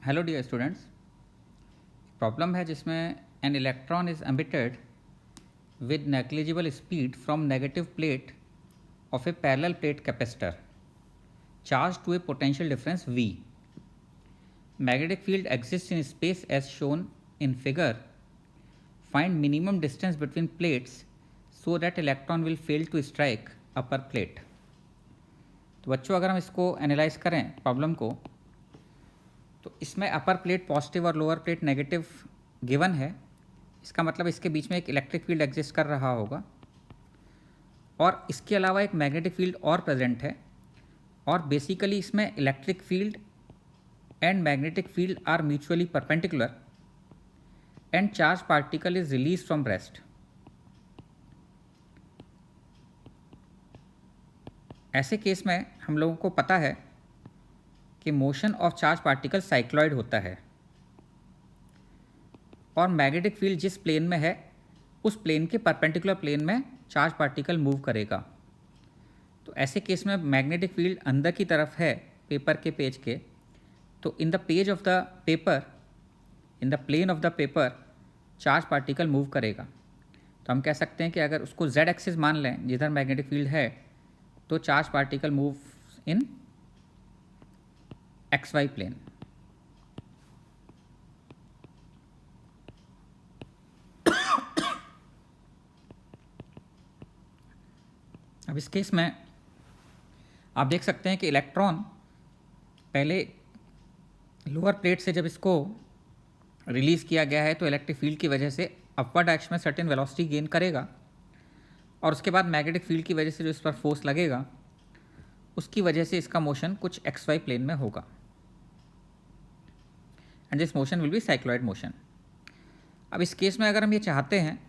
Hello dear students. Problem है जिसमें an electron is emitted with negligible speed from negative plate of a parallel plate capacitor charged to a potential difference V. Magnetic field exists in space as shown in figure. Find minimum distance between plates so that electron will fail to strike upper plate. तो बच्चों अगर हम इसको analyse करें problem को, तो इसमें अपर plate positive और लोअर प्लेट नेगेटिव गिवन है। इसका मतलब इसके बीच में एक इलेक्ट्रिक फील्ड एग्जिस्ट कर रहा होगा और इसके अलावा एक मैग्नेटिक फील्ड और प्रेजेंट है। और बेसिकली इसमें electric field and magnetic field are mutually perpendicular and charge particle is release from rest. ऐसे केस में हम लोगों को पता है कि motion of charge particle cycloid होता है और मैग्नेटिक फील्ड जिस प्लेन में है उस प्लेन के परपेंडिकुलर प्लेन में चार्ज पार्टिकल मूव करेगा। तो ऐसे केस में मैग्नेटिक फील्ड अंदर की तरफ है पेपर के पेज के, तो in the page of the paper, in the plane of the paper charge particle move करेगा। तो हम कह सकते हैं कि अगर उसको z एक्सिस मान लें जिधर मैग्नेटिक फील्ड है, तो charge particle move in XY plane. अब इस केस में आप देख सकते हैं कि इलेक्ट्रॉन पहले लोअर प्लेट से जब इसको रिलीज़ किया गया है तो इलेक्ट्रिक फील्ड की वजह से अपवर्ड डायरेक्शन में सर्टेन वेलोसिटी गेन करेगा और उसके बाद मैग्नेटिक फील्ड की वजह से जो इस पर फोर्स लगेगा उसकी वजह से इसका मोशन कुछ XY प्लेन में होगा and this motion will be cycloid motion. अब इस केस में अगर हम ये चाहते हैं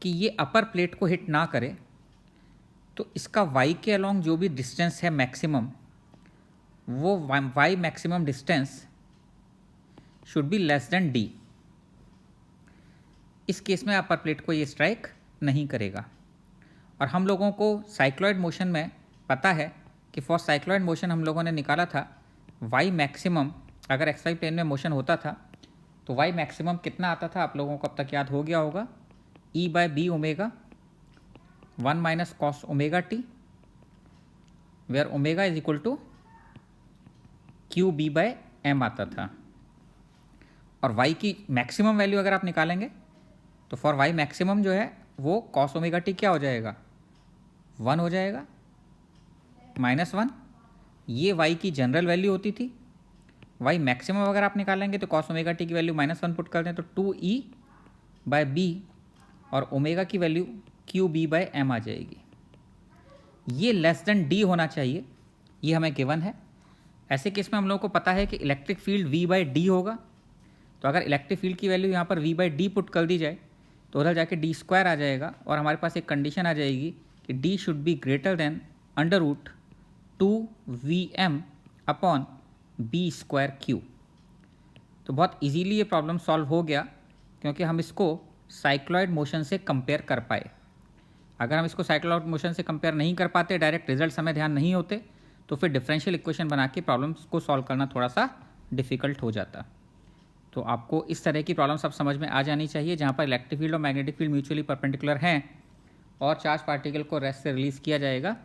कि ये अपर प्लेट को हिट ना करे, तो इसका y के अलोंग जो भी डिस्टेंस है मैक्सिमम, वो y maximum distance should be less than d। इस केस में अपर प्लेट को ये स्ट्राइक नहीं करेगा। और हम लोगों को साइक्लॉइड मोशन में पता है कि फॉर साइक्लॉइड मोशन हम लोगों ने निकाला था y मैक्सिमम, अगर XY प्लेन में मोशन होता था तो y मैक्सिमम कितना आता था, आप लोगों को अब तक याद हो गया होगा, E/b omega 1 minus cos omega t, where omega is equal to QB/m आता था। और y की मैक्सिमम वैल्यू अगर आप निकालेंगे तो फॉर y मैक्सिमम जो है वो कॉस ओमेगा टी क्या हो जाएगा, 1 हो जाएगा -1। ये y की जनरल वैल्यू होती थी। y मैक्सिमम अगर आप निकालेंगे तो कॉस ओमेगा टी की वैल्यू -1 पुट कर दें तो 2E/b और ओमेगा की वैल्यू QB/m आ जाएगी। ये लेस देन d होना चाहिए, ये हमें गिवन है। ऐसे केस में हम लोगों को पता है कि इलेक्ट्रिक फील्ड V/d होगा। तो अगर इलेक्ट्रिक फील्ड की वैल्यू यहाँ पर V/d पुट कर दी जाए तो उधर जाके d² आ जाएगा और हमारे पास एक कंडीशन आ जाएगी कि d should be greater than √2Vm/b²q। तो बहुत इजीली ये प्रॉब्लम सॉल्व हो गया क्योंकि हम इसको साइक्लॉइड मोशन से कंपेयर कर पाए। अगर हम इसको साइक्लॉइड मोशन से कंपेयर नहीं कर पाते, डायरेक्ट रिजल्ट्स हमें ध्यान नहीं होते, तो फिर डिफरेंशियल इक्वेशन बना के प्रॉब्लम्स को सॉल्व करना थोड़ा सा डिफिकल्ट हो जाता। तो आपको इस तरह की प्रॉब्लम सब समझ में आ जानी चाहिए जहाँ पर इलेक्ट्रिक फील्ड और मैग्नेटिक फील्ड म्यूचुअली परपेंडिकुलर हैं और चार्ज पार्टिकल को रेस्ट से रिलीज़ किया जाएगा